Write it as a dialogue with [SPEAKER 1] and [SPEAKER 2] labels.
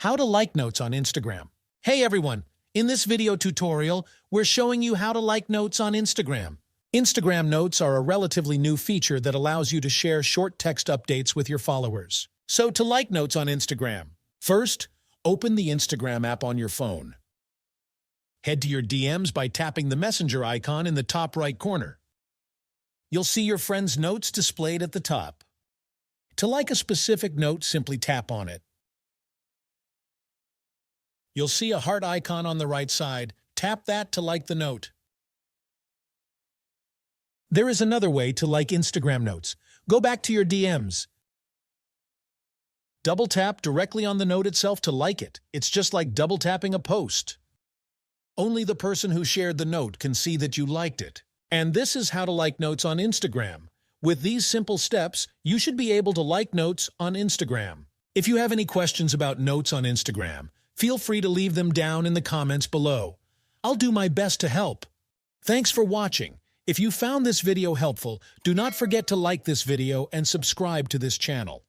[SPEAKER 1] How to like notes on Instagram. Hey everyone, in this video tutorial, we're showing you how to like notes on Instagram. Instagram notes are a relatively new feature that allows you to share short text updates with your followers. So to like notes on Instagram, first, open the Instagram app on your phone. Head to your DMs by tapping the messenger icon in the top right corner. You'll see your friend's notes displayed at the top. To like a specific note, simply tap on it. You'll see a heart icon on the right side. Tap that to like the note. There is another way to like Instagram notes. Go back to your DMs. Double tap directly on the note itself to like it. It's just like double tapping a post. Only the person who shared the note can see that you liked it. And this is how to like notes on Instagram. With these simple steps, you should be able to like notes on Instagram. If you have any questions about notes on Instagram, feel free to leave them down in the comments below. I'll do my best to help. Thanks for watching. If you found this video helpful, do not forget to like this video and subscribe to this channel.